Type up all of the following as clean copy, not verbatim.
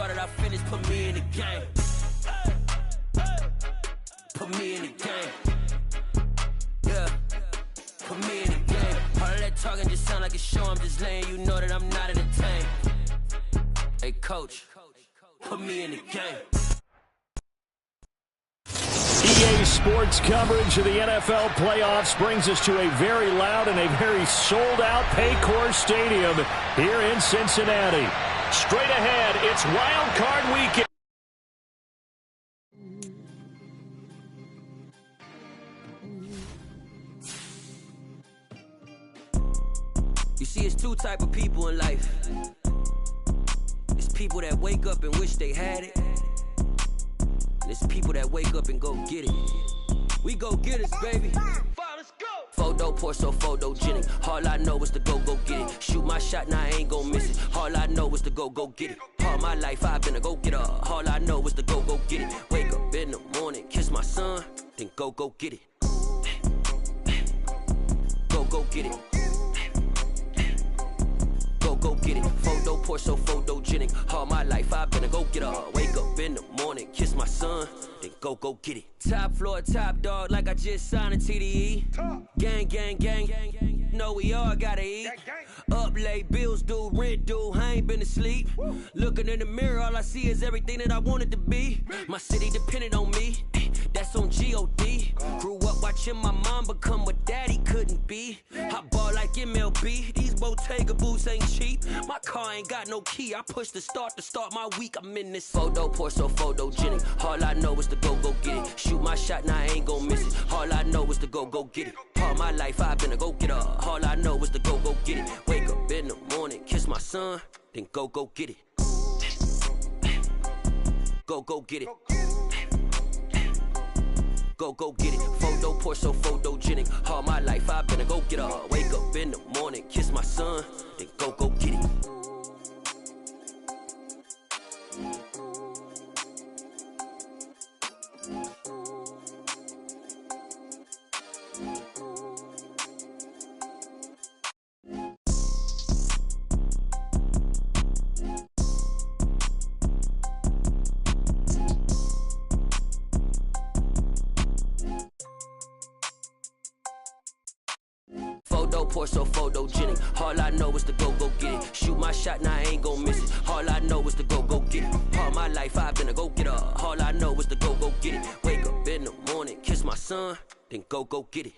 started, I finished, put me in the game. Put me in the game. Yeah, put me in the game. All of that talking just sound like a show, I'm just letting you know that I'm not entertained. Hey coach, put me in the game. EA Sports coverage of the NFL playoffs brings us to a very loud and a very sold-out Paycor Stadium here in Cincinnati. Straight ahead, it's Wild Card Weekend. You see, it's two type of people in life. It's people that wake up and wish they had it. And it's people that wake up and go get it. We go get it, baby. Let's go. Photo, Porso, photogenic. All I know is to go get it. Shoot my shot, now I ain't gon' miss it. All I know is to go get it. All my life I've been a go-getter. All I know is to go get it. Wake up in the morning, kiss my son, then go get it. Go get it. Go get it. Photo, Porso, photogenic. All my life I've been a go-getter. Wake up in the morning, kiss my son, then go get it. Top floor, top dog, like I just signed a TDE. Gang, gang, gang, gang. Know we all gotta eat. Up late, bills due, rent due, I ain't been asleep. Looking in the mirror, all I see is everything that I wanted to be. My city depended on me, that's on G.O.D. Grew up watching my mom become what daddy couldn't be. I ball like MLB, these Bottega boots ain't cheap. My car ain't got no key, I push the start to start my week. I'm in this photo, Porso, photogenic. All I know is to go get it. Shoot my shot, now I ain't gon' miss it. All I know is to go get it. All my life I've been a go-getter. All I know is to go get it. Wake up in the morning, kiss my son, then go get it. Go get it. Go get it. Photo, Porso, photogenic. All my life I've been a go-getter. Wake up in the morning, kiss my son, then go get it. Porso, photogenic. All I know is to go get it. Shoot my shot, now I ain't gon' miss it. All I know is to go get it. All my life I've been a go-getter. All I know is to go get it. Wake up in the morning, kiss my son, then go get it.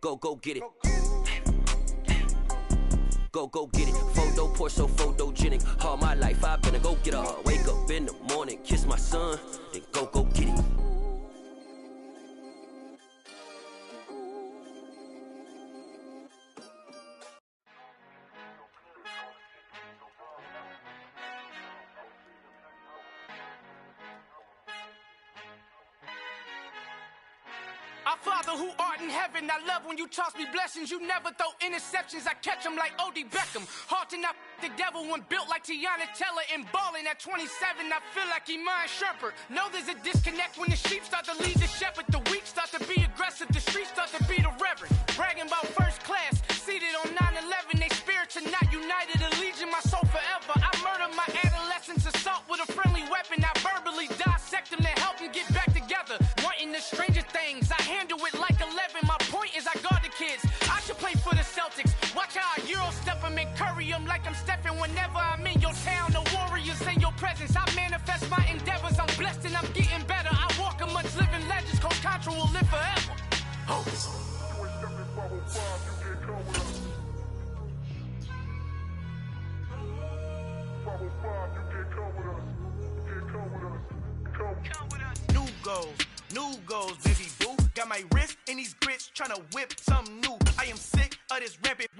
Go get it. Go get it. Photo, Porso, photogenic. All my life I've been a go-getter. Wake up in the morning, kiss my son, then go get it. Our Father who art in heaven, I love when you toss me blessings. You never throw interceptions, I catch them like O.D. Beckham. Hard to not the devil when built like Tiana Teller and balling at 27, I feel like Iman Shumpert. Know there's a disconnect when the sheep start to lead the shepherd. The weak start to be aggressive, the streets start to be the reverend. Bragging about first class, seated on 9/11. They spirits are not united, a legion, my soul forever. I murder my adolescence, assault with a friendly weapon. I verbally dissect them to help them get back together. Wanting the stranger things, I handle it like 11. My point is I guard the kids. I should play for the Celtics. Watch how I Euro step them and curry them like I'm stepping. Whenever I'm in your town, the Warriors in your presence. I manifest my endeavors. I'm blessed and I'm getting better. I walk amongst living legends. Coach Contra will live forever. Oh. New goals, baby boo. Got my wrist in these grits, tryna whip something new. I am sick of this rampant.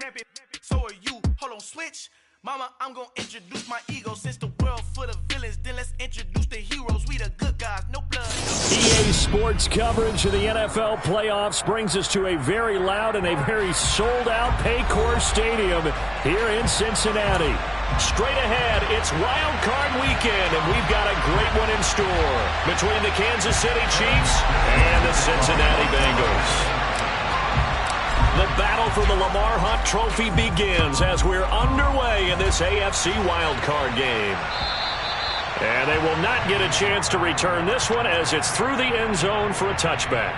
So are you. Hold on, switch. Mama, I'm gonna introduce my ego. Since the world full of villains, then let's introduce the heroes. We the good guys, no blood. EA Sports coverage of the NFL playoffs brings us to a very loud and a very sold-out Paycor Stadium here in Cincinnati. Straight ahead, it's Wild Card Weekend, and we've got a great one in store between the Kansas City Chiefs and the Cincinnati Bengals. The battle for the Lamar Hunt Trophy begins as we're underway in this AFC wildcard game. And they will not get a chance to return this one as it's through the end zone for a touchback.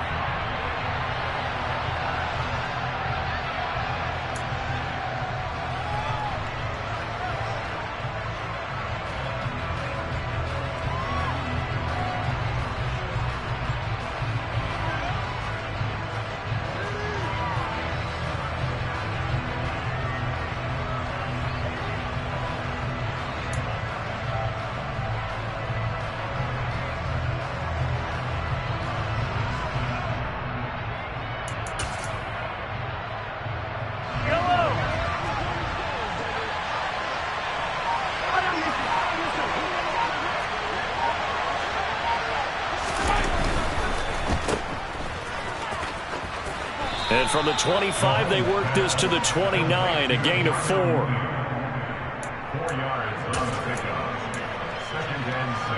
And from the 25, they work this to the 29, a gain of 4. 4 yards on the pickup. 2nd and 6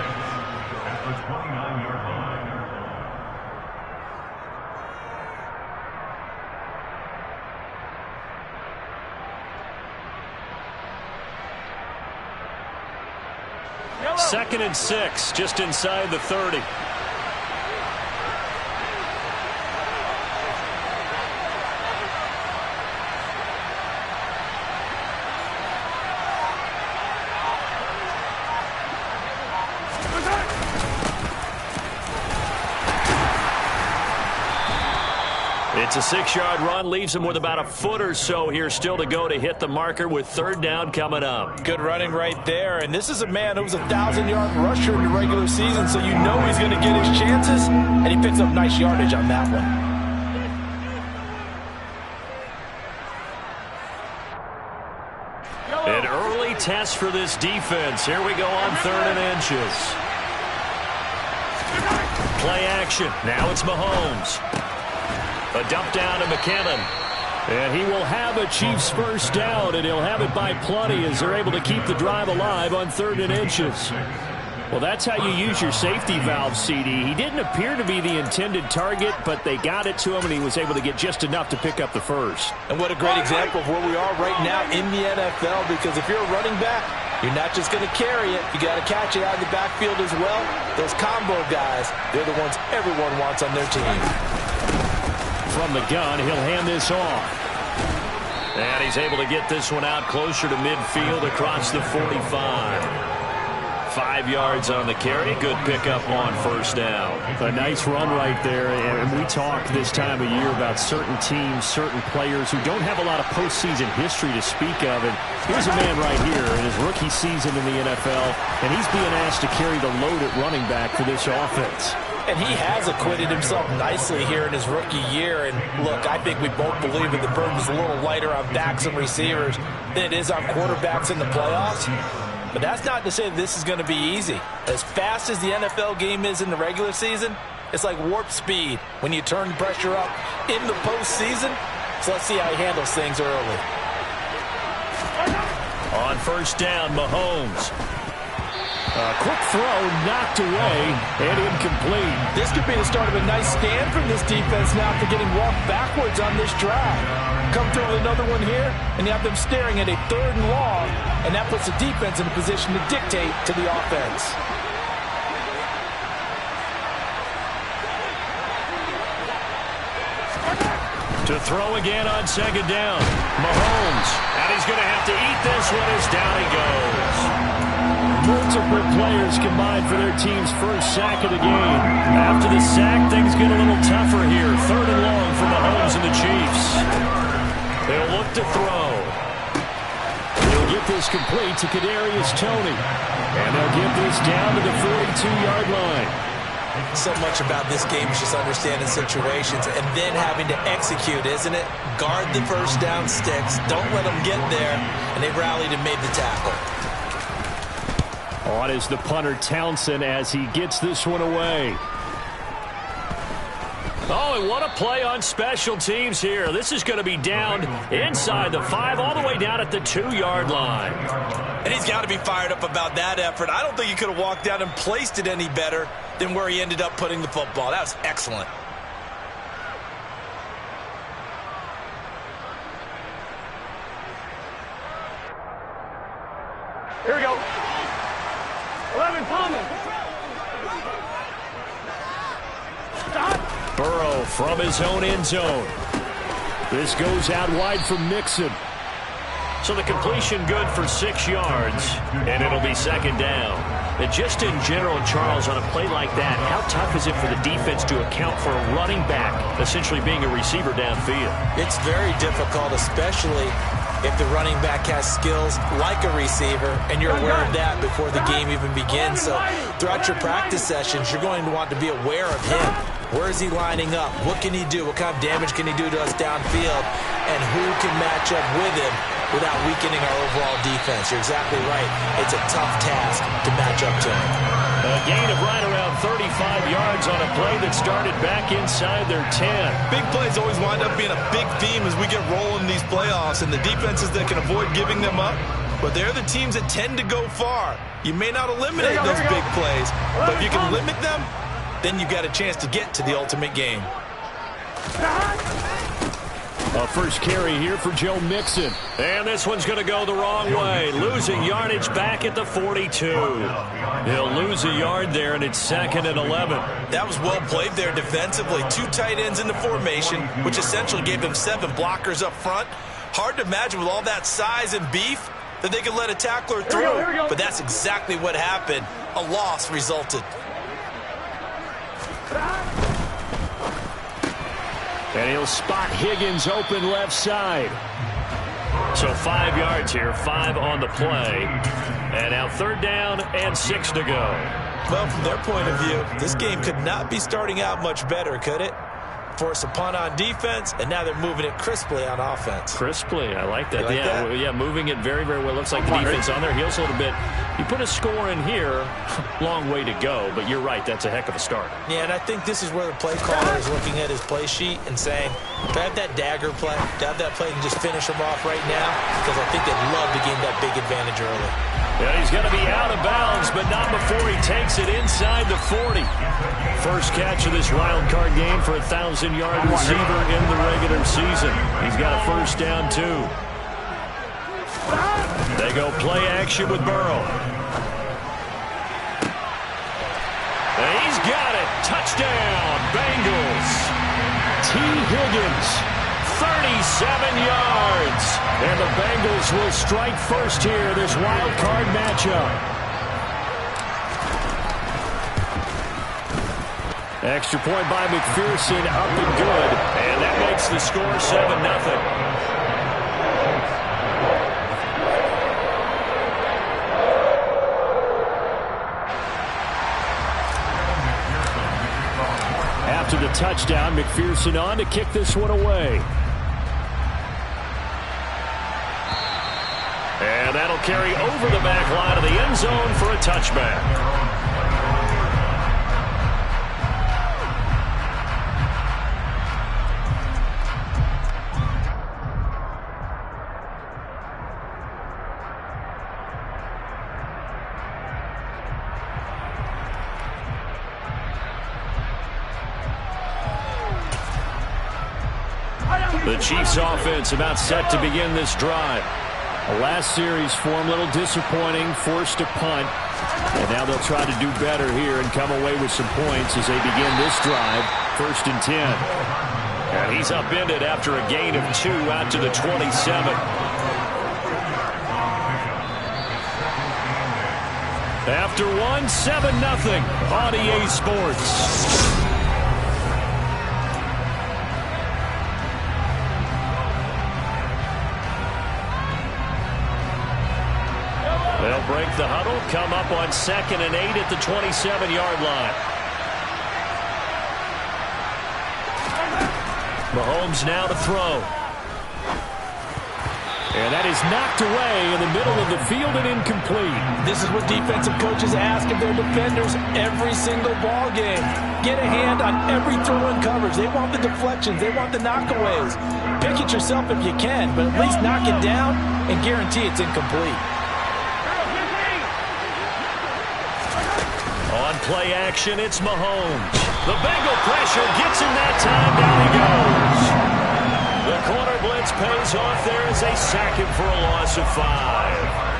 at the 29-yard line. Second and 6, just inside the 30. It's a 6-yard run, leaves him with about a foot or so here still to go to hit the marker with 3rd down coming up. Good running right there, and this is a man who was a 1,000-yard rusher in the regular season, so you know he's going to get his chances, and he picks up nice yardage on that one. An early test for this defense. Here we go on 3rd and inches. Play action. Now it's Mahomes. A dump down to McKinnon. And he will have a Chiefs first down, and he'll have it by plenty as they're able to keep the drive alive on 3rd and inches. Well, that's how you use your safety valve, CD. He didn't appear to be the intended target, but they got it to him, and he was able to get just enough to pick up the first. And what a great example of where we are right now in the NFL, because if you're a running back, you're not just going to carry it. You got to catch it out of the backfield as well. Those combo guys, they're the ones everyone wants on their team. From the gun, he'll hand this off. And he's able to get this one out closer to midfield across the 45. 5 yards on the carry. Good pickup on 1st down. A nice run right there. And we talk this time of year about certain teams, certain players who don't have a lot of postseason history to speak of. And here's a man right here in his rookie season in the NFL, and he's being asked to carry the load at running back for this offense. And he has acquitted himself nicely here in his rookie year. And look, I think we both believe that the burden is a little lighter on backs and receivers than it is on quarterbacks in the playoffs. But that's not to say this is going to be easy. As fast as the NFL game is in the regular season, it's like warp speed when you turn pressure up in the postseason. So let's see how he handles things early. On 1st down, Mahomes. A quick throw knocked away and incomplete. This could be the start of a nice stand from this defense now after getting walked backwards on this drive. Come through with another one here, and you have them staring at a 3rd and long, and that puts the defense in a position to dictate to the offense. To throw again on 2nd down. Mahomes. And he's going to have to eat this one as down he goes. Multiple players combined for their team's first sack of the game. After the sack, things get a little tougher here. 3rd and long for Mahomes and the Chiefs. They'll look to throw. He'll get this complete to Kadarius Toney. And they'll get this down to the 42-yard line. So much about this game is just understanding situations and then having to execute, isn't it? Guard the first down sticks. Don't let them get there. And they rallied and made the tackle. On is the punter Townsend as he gets this one away. Oh, and what a play on special teams here. This is going to be down inside the 5, all the way down at the 2-yard line. And he's got to be fired up about that effort. I don't think he could have walked down and placed it any better than where he ended up putting the football. That was excellent. Here we go. 11, Thomas. Burrow from his own end zone. This goes out wide for Mixon. So the completion good for 6 yards, and it'll be second down. And just in general, Charles, on a play like that, how tough is it for the defense to account for a running back essentially being a receiver downfield? It's very difficult, especially if the running back has skills like a receiver, and you're aware of that before the game even begins. So throughout your practice sessions, you're going to want to be aware of him. Where is he lining up? What can he do? What kind of damage can he do to us downfield? And who can match up with him without weakening our overall defense? You're exactly right. It's a tough task to match up to him. A gain of right around 35 yards on a play that started back inside their 10. Big plays always wind up being a big theme as we get rolling in these playoffs, and the defenses that can avoid giving them up, but they're the teams that tend to go far. You may not eliminate those big plays, but if you can limit them, then you've got a chance to get to the ultimate game. A first carry here for Joe Mixon. And this one's going to go the wrong way. Losing yardage back at the 42. He'll lose a yard there, and it's 2nd and 11. That was well played there defensively. 2 tight ends in the formation, which essentially gave them 7 blockers up front. Hard to imagine with all that size and beef that they could let a tackler through. But that's exactly what happened. A loss resulted. And he'll spot Higgins open left side. So 5 yards here, 5 on the play. And now 3rd down and 6 to go. Well, from their point of view, this game could not be starting out much better, could it? Force a punt on defense, and now they're moving it crisply on offense. Crisply, I like that. Like that? Yeah, moving it very, very well. Looks like the defense on their heels a little bit. You put a score in here, long way to go, but you're right, that's a heck of a start. Yeah, and I think this is where the play caller is looking at his play sheet and saying, to have that dagger play, to have that play and just finish them off right now, because I think they'd love to gain that big advantage early. Yeah, he's going to be out of bounds, but not before he takes it inside the 40. First catch of this wild card game for a 1,000-yard receiver in the regular season. He's got a first down, too. They go play action with Burrow. And he's got it. Touchdown, Bengals. T. Higgins, 37 yards. And the Bengals will strike first here, this wild card matchup. Extra point by McPherson, up and good. And that makes the score 7-0. After the touchdown, McPherson on to kick this one away. And that'll carry over the back line of the end zone for a touchback. The Chiefs offense about set to begin this drive. The last series form a little disappointing, forced a punt. And now they'll try to do better here and come away with some points as they begin this drive. 1st and 10. And he's upended after a gain of 2 out to the 27. After 1, 7-0 on EA Sports. They'll break the huddle, come up on 2nd and 8 at the 27-yard line. Mahomes now to throw. And that is knocked away in the middle of the field and incomplete. This is what defensive coaches ask of their defenders every single ball game. Get a hand on every throw in coverage. They want the deflections. They want the knockaways. Pick it yourself if you can, but at least knock it down and guarantee it's incomplete. On play action, it's Mahomes. The Bengal pressure gets him that time. Down he goes. The corner blitz pays off there as they sack him for a loss of 5.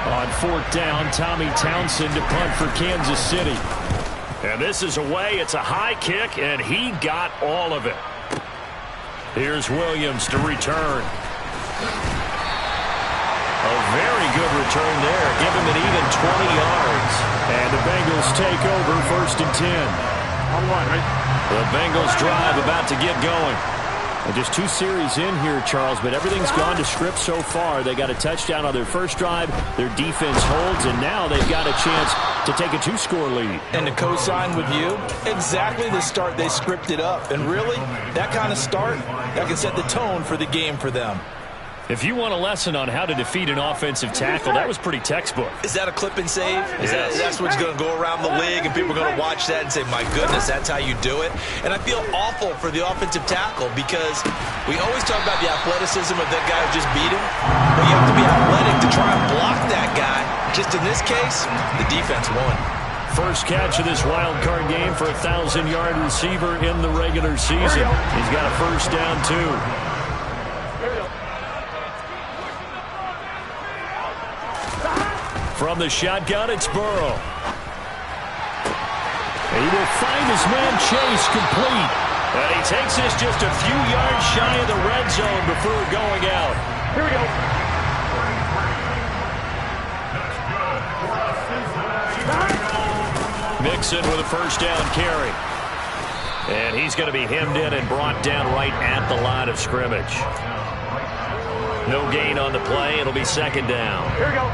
On 4th down, Tommy Townsend to punt for Kansas City. And this is away. It's a high kick, and he got all of it. Here's Williams to return. A very good return there. Give him an even 20 yards. And the Bengals take over 1st and 10. The Bengals drive about to get going. And just 2 series in here, Charles, but everything's gone to script so far. They got a touchdown on their first drive. Their defense holds, and now they've got a chance to take a 2-score lead. And to co-sign with you, exactly the start they scripted up. And really, that kind of start, that can set the tone for the game for them. If you want a lesson on how to defeat an offensive tackle, that was pretty textbook. Is that a clip and save? That's what's going to go around the league, and people are going to watch that and say, my goodness, that's how you do it. And I feel awful for the offensive tackle because we always talk about the athleticism of that guy who just beat him, but you have to be athletic to try and block that guy. Just in this case, the defense won. First catch of this wild card game for a 1,000-yard receiver in the regular season. He's got a first down, too. From the shotgun, it's Burrow. He will find his man Chase complete. And he takes this just a few yards shy of the red zone before going out. Here we go. Mixon with a first down carry. And he's going to be hemmed in and brought down right at the line of scrimmage. No gain on the play. It'll be 2nd down. Here we go.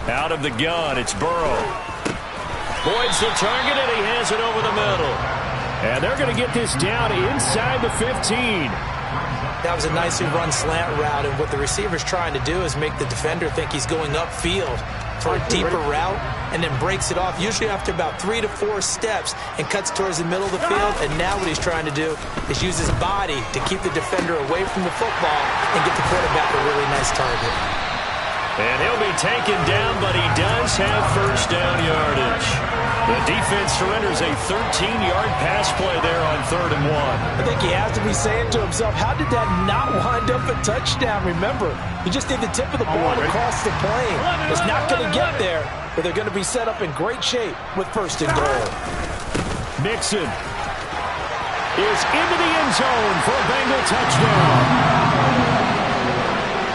Out of the gun, it's Burrow. Boyd's the target, and he has it over the middle. And they're going to get this down inside the 15. That was a nicely run slant route, and what the receiver's trying to do is make the defender think he's going upfield for a deeper route, and then breaks it off, usually after about 3 to 4 steps, and cuts towards the middle of the field. And now what he's trying to do is use his body to keep the defender away from the football and get the quarterback a really nice target. And he'll be taken down, but he does have first down yardage. The defense surrenders a 13-yard pass play there on 3rd and 1. I think he has to be saying to himself, how did that not wind up a touchdown? Remember, he just did the tip of the ball across the plane. It's not going to get there, but they're going to be set up in great shape with 1st and goal. Mixon is into the end zone for a Bengal touchdown.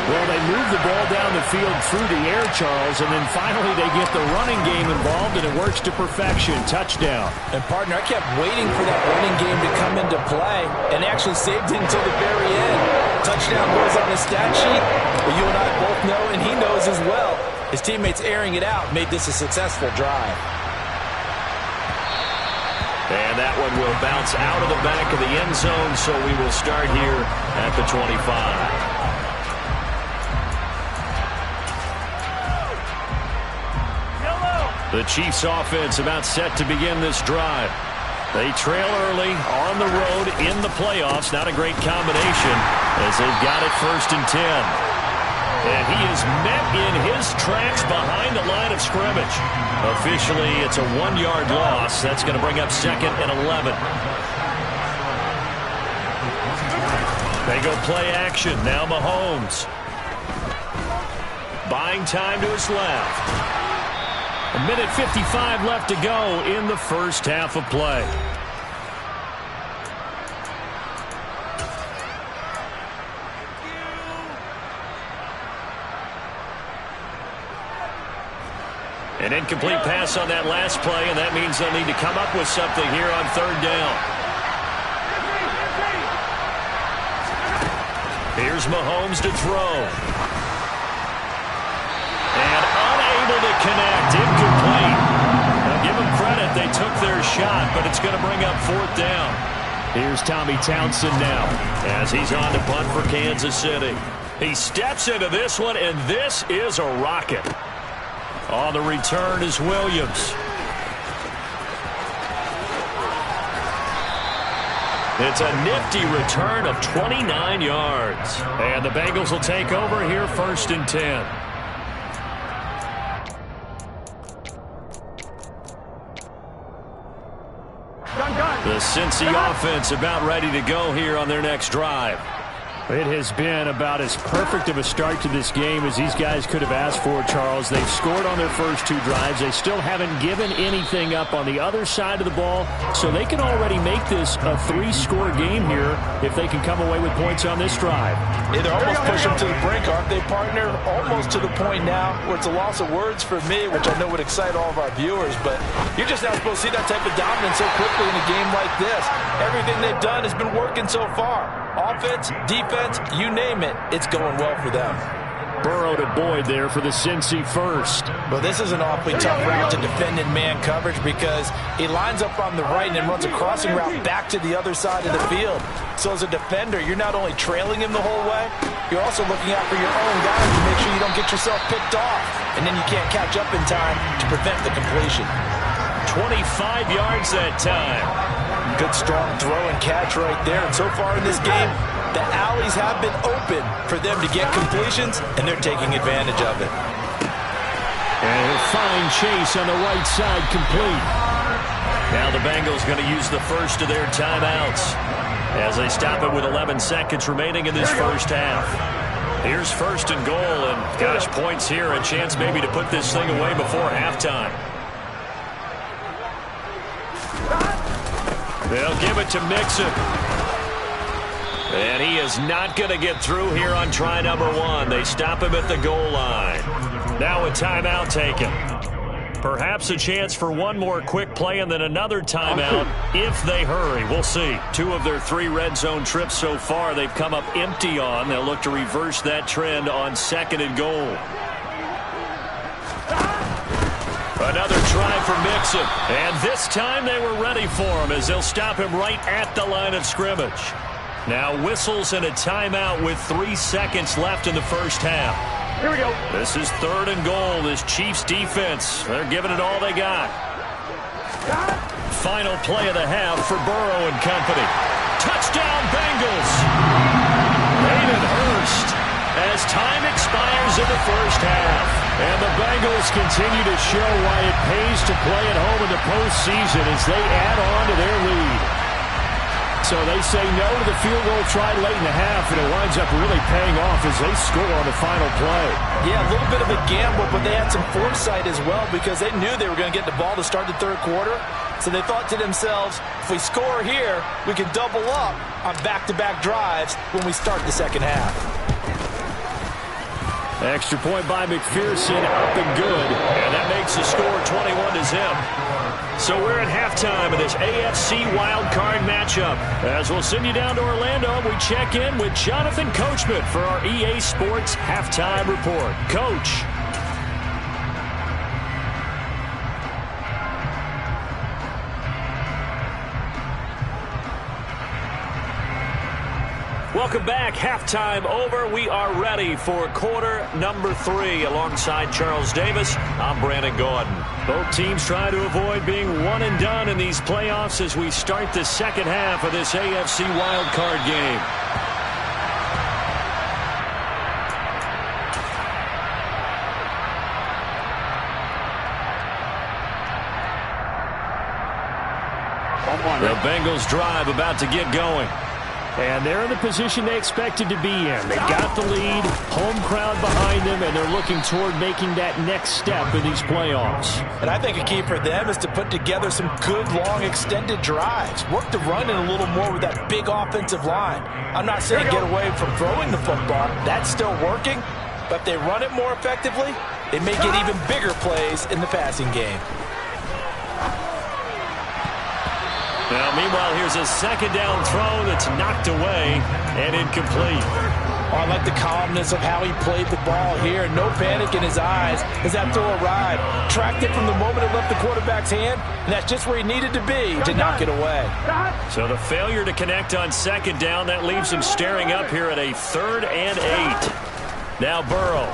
Well, they move the ball down the field through the air, Charles, and then finally they get the running game involved, and it works to perfection. Touchdown. And, partner, I kept waiting for that running game to come into play, and actually saved it until the very end. Touchdown goes on the stat sheet, but you and I both know, and he knows as well, his teammates airing it out made this a successful drive. And that one will bounce out of the back of the end zone, so we will start here at the 25. The Chiefs offense about set to begin this drive. They trail early on the road in the playoffs. Not a great combination as they've got it 1st and 10. And he is met in his tracks behind the line of scrimmage. Officially, it's a 1-yard loss. That's going to bring up 2nd and 11. They go play action. Now Mahomes. Buying time to his left. A minute 55 left to go in the first half of play. An incomplete pass on that last play, and that means they'll need to come up with something here on 3rd down. Here's Mahomes to throw. To connect, incomplete. Now give them credit, they took their shot, but it's going to bring up 4th down. Here's Tommy Townsend now as he's on to punt for Kansas City. He steps into this one, and this is a rocket. On the return is Williams. It's a nifty return of 29 yards. And the Bengals will take over here 1st and 10. The Cincy offense about ready to go here on their next drive. It has been about as perfect of a start to this game as these guys could have asked for, Charles. They've scored on their first 2 drives. They still haven't given anything up on the other side of the ball, so they can already make this a 3-score game here if they can come away with points on this drive. Yeah, they're almost pushing them to the brink, aren't they, partner? Almost to the point now where it's a loss of words for me, which I know would excite all of our viewers, but you're just not supposed to see that type of dominance so quickly in a game like this. Everything they've done has been working so far. Offense, defense, you name it, it's going well for them. Burrow to Boyd there for the Cincy first. But this is an awfully tough route to defend in man coverage because he lines up on the right and then runs a crossing route back to the other side of the field. So as a defender, you're not only trailing him the whole way, you're also looking out for your own guys to make sure you don't get yourself picked off. And then you can't catch up in time to prevent the completion. 25 yards that time. Good strong throw and catch right there. And so far in this game, the alleys have been open for them to get completions, and they're taking advantage of it. And a fine chase on the right side, complete. Now the Bengals going to use the first of their timeouts as they stop it with 11 seconds remaining in this first half. Here's 1st and goal, and gosh, points here, a chance maybe to put this thing away before halftime. They'll give it to Mixon. And he is not going to get through here on try number 1. They stop him at the goal line. Now a timeout taken. Perhaps a chance for one more quick play and then another timeout if they hurry. We'll see. 2 of their 3 red zone trips so far they've come up empty on. They'll look to reverse that trend on 2nd and goal. Another try for Mixon. And this time they were ready for him as they'll stop him right at the line of scrimmage. Now whistles and a timeout with 3 seconds left in the first half. Here we go. This is 3rd and goal. This Chiefs defense, they're giving it all they got. Final play of the half for Burrow and company. Touchdown Bengals. Hayden Hurst as time expires in the first half. And the Bengals continue to show why it pays to play at home in the postseason as they add on to their lead. So they say no to the field goal try late in the half, and it winds up really paying off as they score on the final play. Yeah, a little bit of a gamble, but they had some foresight as well because they knew they were going to get the ball to start the 3rd quarter. So they thought to themselves, if we score here, we can double up on back-to-back drives when we start the 2nd half. Extra point by McPherson, up and good. And that makes the score 21-0. So we're at halftime of this AFC wildcard matchup. As we'll send you down to Orlando, we check in with Jonathan Coachman for our EA Sports Halftime Report. Coach. Welcome back. Halftime over. We are ready for quarter number 3. Alongside Charles Davis, I'm Brandon Gaudin. Both teams trying to avoid being one and done in these playoffs as we start the 2nd half of this AFC wildcard game. The Bengals drive about to get going. And they're in the position they expected to be in. They got the lead, home crowd behind them, and they're looking toward making that next step in these playoffs. And I think a key for them is to put together some good, long, extended drives. Work the run in a little more with that big offensive line. I'm not saying get away from throwing the football. That's still working. But if they run it more effectively, they may get even bigger plays in the passing game. Now, meanwhile, here's a 2nd down throw that's knocked away and incomplete. Oh, I like the calmness of how he played the ball here. No panic in his eyes as that throw arrived. Tracked it from the moment it left the quarterback's hand, and that's just where he needed to be to knock it away. So the failure to connect on 2nd down, that leaves him staring up here at a 3rd and 8. Now Burrow.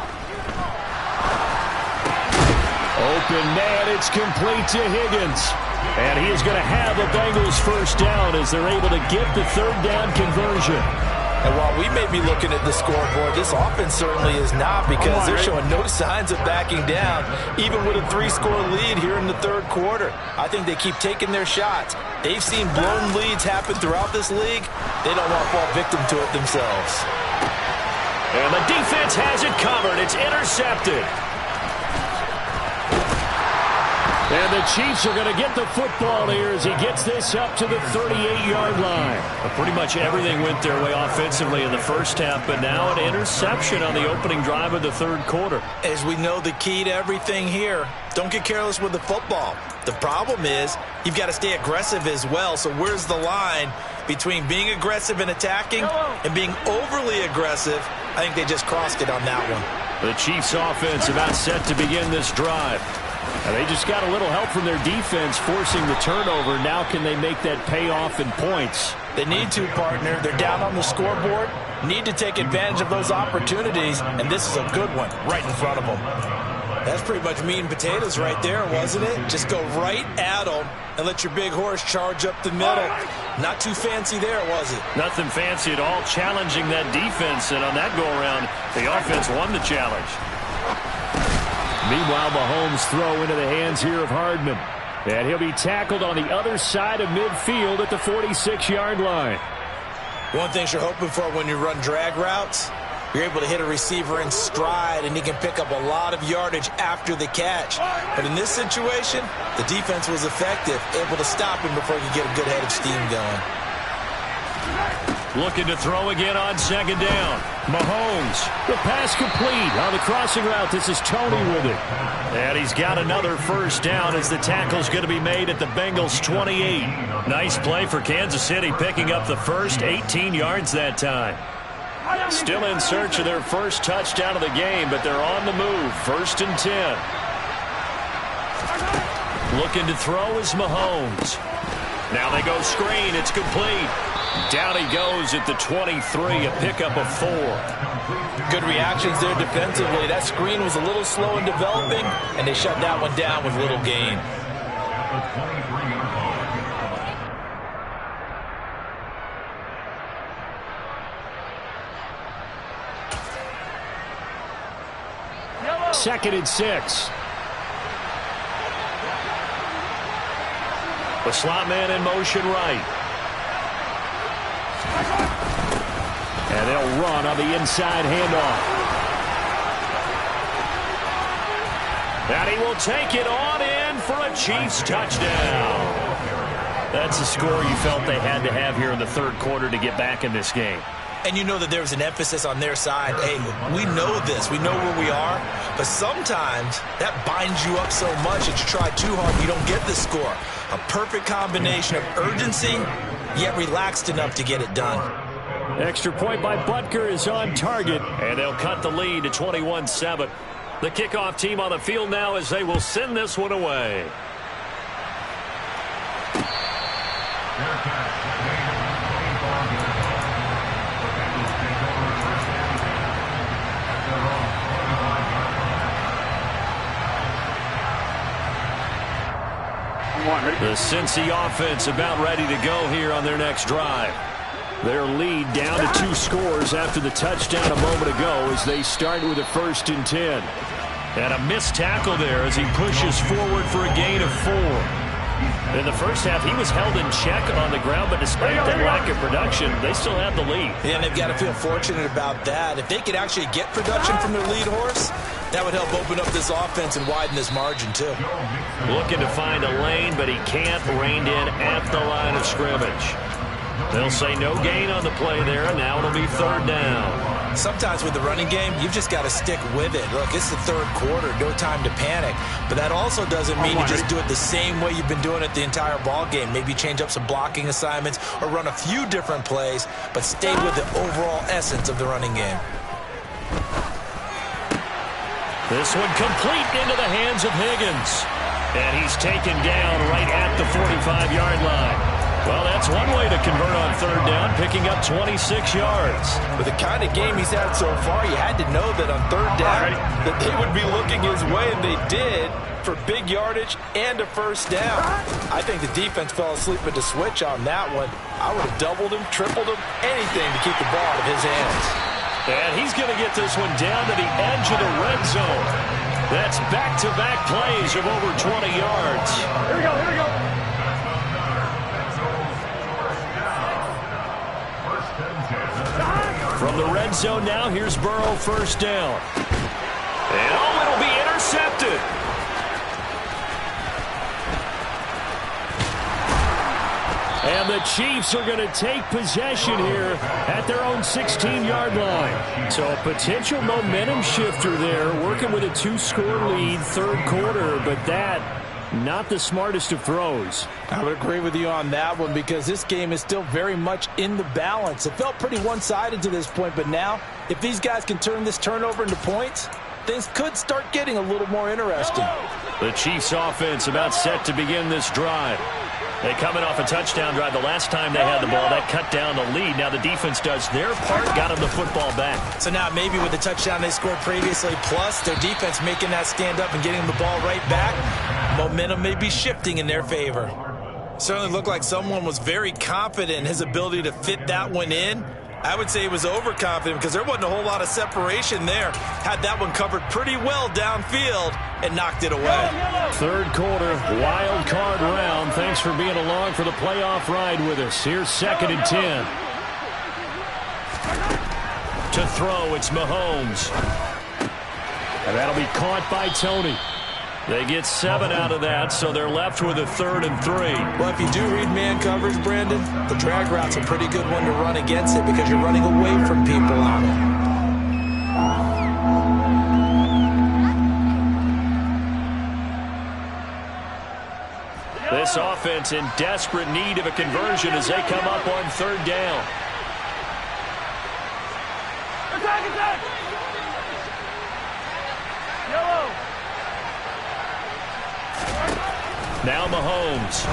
Open man, it's complete to Higgins. And he is going to have a Bengals first down as they're able to get the 3rd down conversion. And while we may be looking at the scoreboard, this offense certainly is not, because they're showing no signs of backing down, even with a 3-score lead here in the third quarter. I think they keep taking their shots. They've seen blown leads happen throughout this league. They don't want to fall victim to it themselves. And the defense has it covered. It's intercepted. And the Chiefs are going to get the football here as he gets this up to the 38-yard line. Well, pretty much everything went their way offensively in the first half, but now an interception on the opening drive of the third quarter. As we know, the key to everything here, don't get careless with the football. The problem is you've got to stay aggressive as well. So where's the line between being aggressive and attacking and being overly aggressive? I think they just crossed it on that one. The Chiefs offense about set to begin this drive. And they just got a little help from their defense forcing the turnover. Now can they make that pay off in points? They need to, partner. They're down on the scoreboard. Need to take advantage of those opportunities, and this is a good one right in front of them. That's pretty much meat and potatoes right there, wasn't it? Just go right at them and let your big horse charge up the middle. Not too fancy there, was it? Nothing fancy at all, challenging that defense, and on that go-around, the offense won the challenge. Meanwhile, Mahomes throw into the hands here of Hardman. And he'll be tackled on the other side of midfield at the 46-yard line. One thing you're hoping for when you run drag routes, you're able to hit a receiver in stride, and he can pick up a lot of yardage after the catch. But in this situation, the defense was effective, able to stop him before he could get a good head of steam going. Looking to throw again on second down. Mahomes, the pass complete on the crossing route. This is Tony with it. And he's got another first down as the tackle's going to be made at the Bengals 28. Nice play for Kansas City, picking up the first 18 yards that time. Still in search of their first touchdown of the game, but they're on the move. 1st and 10. Looking to throw is Mahomes. Now they go screen. It's complete. Down he goes at the 23, a pickup of 4. Good reactions there defensively. That screen was a little slow in developing, and they shut that one down with little gain. Second and 6. The slot man in motion right. And they'll run on the inside handoff. And he will take it on in for a Chiefs touchdown. That's the score you felt they had to have here in the third quarter to get back in this game. And you know that there was an emphasis on their side. Hey, we know this. We know where we are. But sometimes that binds you up so much that you try too hard and you don't get the score. A perfect combination of urgency, yet relaxed enough to get it done. Extra point by Butker is on target, and they'll cut the lead to 21-7. The kickoff team on the field now as they will send this one away. The Cincy offense about ready to go here on their next drive. Their lead down to 2 scores after the touchdown a moment ago as they start with a 1st and 10. And a missed tackle there as he pushes forward for a gain of 4. In the first half, he was held in check on the ground, but despite that lack of production, they still have the lead. Yeah, and they've got to feel fortunate about that. If they could actually get production from their lead horse, that would help open up this offense and widen this margin, too. Looking to find a lane, but he can't. Reined in at the line of scrimmage. They'll say no gain on the play there, and now it'll be 3rd down. Sometimes with the running game, you've just got to stick with it. Look, it's the third quarter, no time to panic. But that also doesn't mean you just do it the same way you've been doing it the entire ball game. Maybe change up some blocking assignments or run a few different plays, but stay with the overall essence of the running game. This one complete into the hands of Higgins. And he's taken down right at the 45-yard line. Well, that's one way to convert on 3rd down, picking up 26 yards. With the kind of game he's had so far, you had to know that on 3rd down that they would be looking his way, and they did, for big yardage and a 1st down. I think the defense fell asleep at the switch on that one. I would have doubled him, tripled him, anything to keep the ball out of his hands. And he's going to get this one down to the edge of the red zone. That's back-to-back plays of over 20 yards. Here we go, here we go. From the red zone now, here's Burrow, first down. And it'll be intercepted. And the Chiefs are going to take possession here at their own 16-yard line. So a potential momentum shifter there, working with a 2-score lead, third quarter, but that not the smartest of throws. I would agree with you on that one because this game is still very much in the balance. It felt pretty one-sided to this point, but now if these guys can turn this turnover into points, things could start getting a little more interesting. The Chiefs offense about set to begin this drive. They coming off a touchdown drive the last time they had the ball. That cut down the lead. Now the defense does their part, got them the football back. So now maybe with the touchdown they scored previously, plus their defense making that stand up and getting the ball right back, momentum may be shifting in their favor. Certainly looked like someone was very confident in his ability to fit that one in. I would say he was overconfident because there wasn't a whole lot of separation there. Had that one covered pretty well downfield and knocked it away. Third quarter, wild card round. Thanks for being along for the playoff ride with us. Here's 2nd and 10. To throw, it's Mahomes. And that'll be caught by Tony. They get 7 out of that, so they're left with a 3rd and 3. Well, if you do read man coverage, Brandon, the drag route's a pretty good one to run against it because you're running away from people on it. This offense in desperate need of a conversion as they come up on 3rd down. Attack! Yellow! Now Mahomes.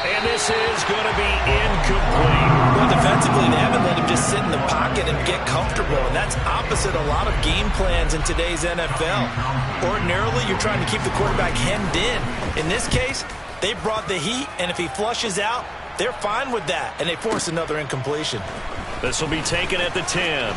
And this is going to be incomplete. Well, defensively, they haven't let him just sit in the pocket and get comfortable, and that's opposite a lot of game plans in today's NFL. Ordinarily, you're trying to keep the quarterback hemmed in. In this case, they brought the heat, and if he flushes out, they're fine with that, and they force another incompletion. This will be taken at the 10.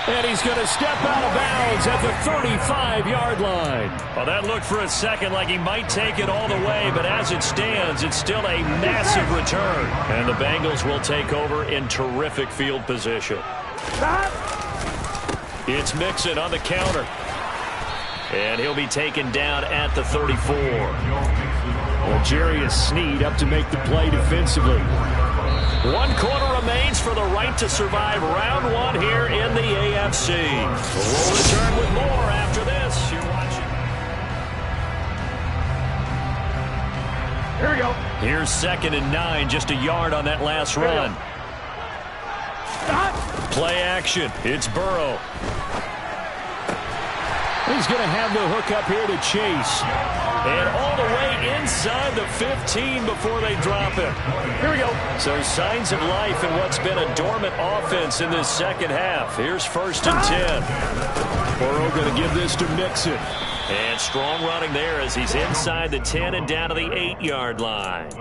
And he's going to step out of bounds at the 35-yard line. Well, that looked for a second like he might take it all the way, but as it stands, it's still a massive return. And the Bengals will take over in terrific field position. It's Mixon on the counter. And he'll be taken down at the 34. Well, Jarius Sneed up to make the play defensively. 1 quarter remains for the right to survive round 1 here in the AFC. We'll return with more after this. You're watching. Here we go. Here's 2nd and 9, just a yard on that last run. Play action. It's Burrow. He's going to have the hook up here to Chase. And all the way inside the 15 before they drop him. Here we go. So signs of life in what's been a dormant offense in this second half. Here's 1st and 10. Burrow going to give this to Mixon. And strong running there as he's inside the 10 and down to the 8-yard line.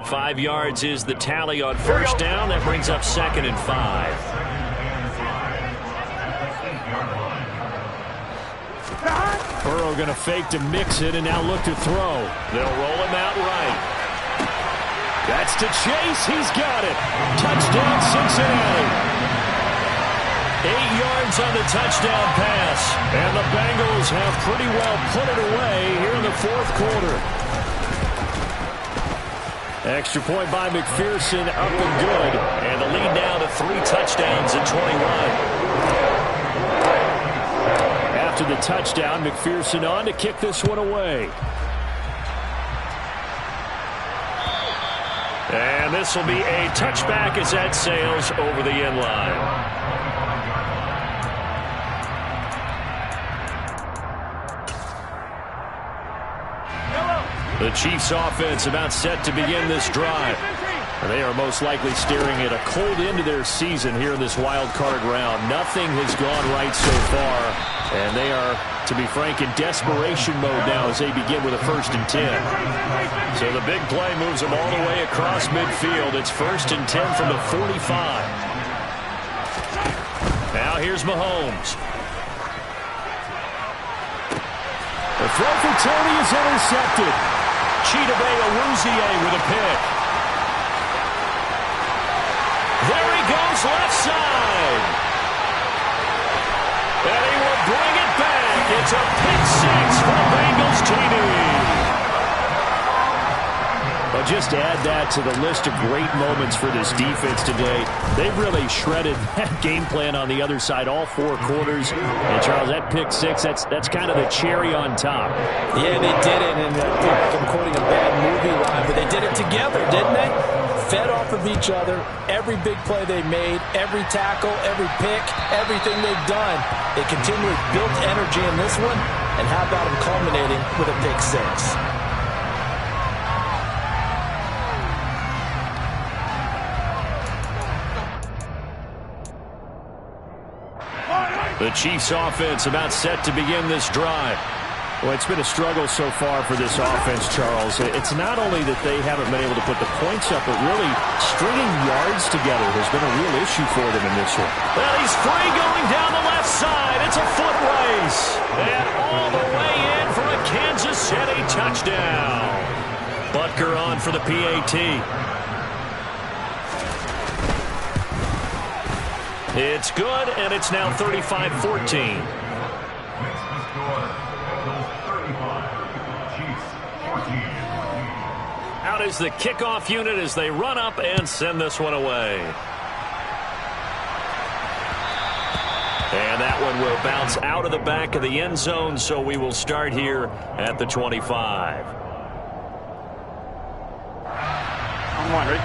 5 yards is the tally on 1st down. That brings up 2nd and 5. Burrow going to fake to Mixon and now look to throw. They'll roll him out right. That's to Chase. He's got it. Touchdown, Cincinnati. 8 yards on the touchdown pass. And the Bengals have pretty well put it away here in the 4th quarter. Extra point by McPherson, up and good. And the lead now to 3 touchdowns at 21. After the touchdown, McPherson on to kick this one away. And this will be a touchback as that sails over the end line. The Chiefs offense about set to begin this drive. And they are most likely staring at a cold end to their season here in this wild card round. Nothing has gone right so far, and they are to be frank, in desperation mode now as they begin with a 1st and 10. So the big play moves them all the way across midfield. It's 1st and 10 from the 45. Now here's Mahomes. The throw for Tony is intercepted. Chidobe Awuzie with a pick. There he goes, left side. And he will bring it back. It's a pick six for Bengals TD. Well, just add that to the list of great moments for this defense today. They've really shredded that game plan on the other side all 4 quarters. And, Charles, that pick six, that's kind of the cherry on top. Yeah, they did it, and I think I'm quoting a bad movie line, but they did it together, didn't they? Fed off of each other, every big play they made, every tackle, every pick, everything they've done. They continually built energy in this one, and how about them culminating with a pick six? The Chiefs offense about set to begin this drive. Well, it's been a struggle so far for this offense, Charles. It's not only that they haven't been able to put the points up, but really stringing yards together has been a real issue for them in this one. Well, he's free going down the left side. It's a foot race. And all the way in for a Kansas City touchdown. Butker on for the PAT. It's good, and it's now 35-14. Out is the kickoff unit as they run up and send this one away. And that one will bounce out of the back of the end zone, so we will start here at the 25. I'm wondering.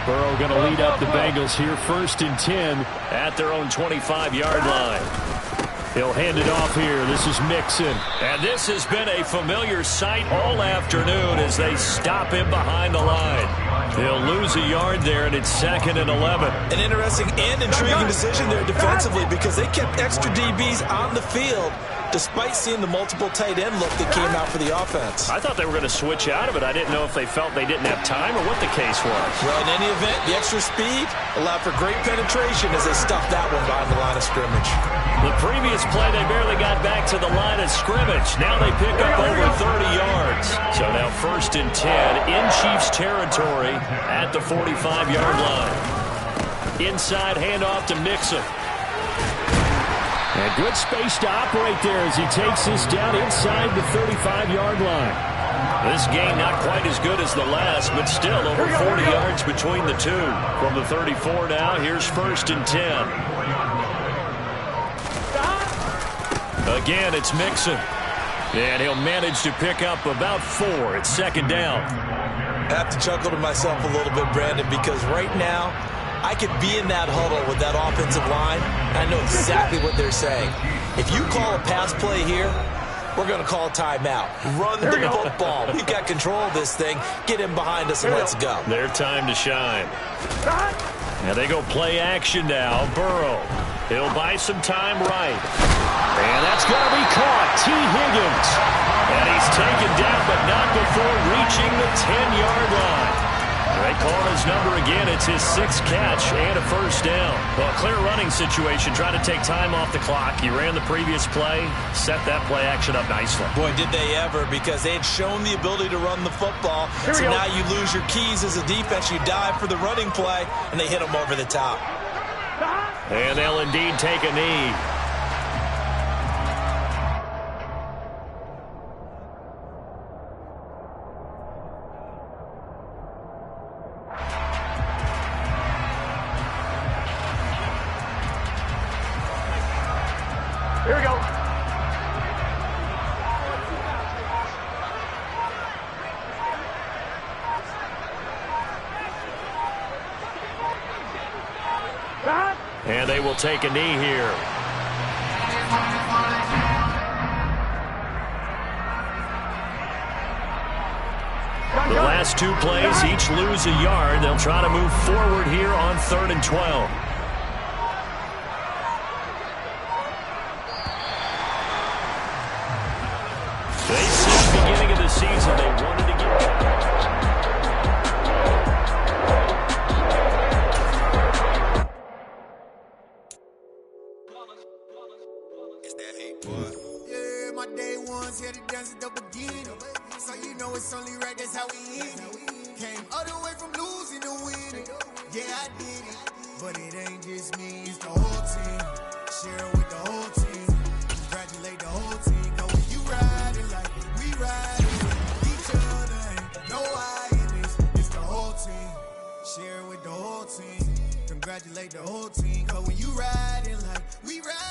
Burrow going to lead up the Bengals here, 1st and 10 at their own 25-yard line. He'll hand it off here. This is Mixon. And this has been a familiar sight all afternoon as they stop him behind the line. He'll lose a yard there, and it's 2nd and 11. An interesting and intriguing decision there defensively because they kept extra DBs on the field despite seeing the multiple tight end look that came out for the offense. I thought they were going to switch out of it. I didn't know if they felt they didn't have time or what the case was. Well, in any event, the extra speed allowed for great penetration as they stuffed that one behind the line of scrimmage. The previous play, they barely got back to the line of scrimmage. Now they pick up over 30 yards. So now 1st and 10 in Chiefs territory at the 45-yard line. Inside handoff to Mixon. And good space to operate there as he takes this down inside the 35-yard line. This game not quite as good as the last, but still over 40 yards between the two. From the 34 now, here's 1st and 10. Again, it's Mixon. And he'll manage to pick up about 4. It's 2nd down. I have to chuckle to myself a little bit, Brandon, because right now, I could be in that huddle with that offensive line, and I know exactly what they're saying. If you call a pass play here, we're going to call a timeout. Run the football. We've got control of this thing. Get him behind us and let's go. Their time to shine. Now they go play action now. Burrow. He'll buy some time right. And that's going to be caught. T. Higgins. And he's taken down, but not before reaching the 10-yard line. They call his number again. It's his 6th catch and a 1st down. Well, clear running situation, trying to take time off the clock. He ran the previous play, set that play action up nicely. Boy, did they ever, because they had shown the ability to run the football. So now you lose your keys as a defense. You dive for the running play, and they hit him over the top. And they'll indeed take a knee. Here we go. And they will take a knee here. The last 2 plays, each lose a yard. They'll try to move forward here on 3rd and 12. we eat. Came all the way from losing to winning. Yeah, I did it. But it ain't just me, it's the whole team. Share it with the whole team. Congratulate the whole team. Cause when you riding like we riding with each other, ain't no I in this. It's the whole team. Share it with the whole team. Congratulate the whole team. Cause when you riding like we riding.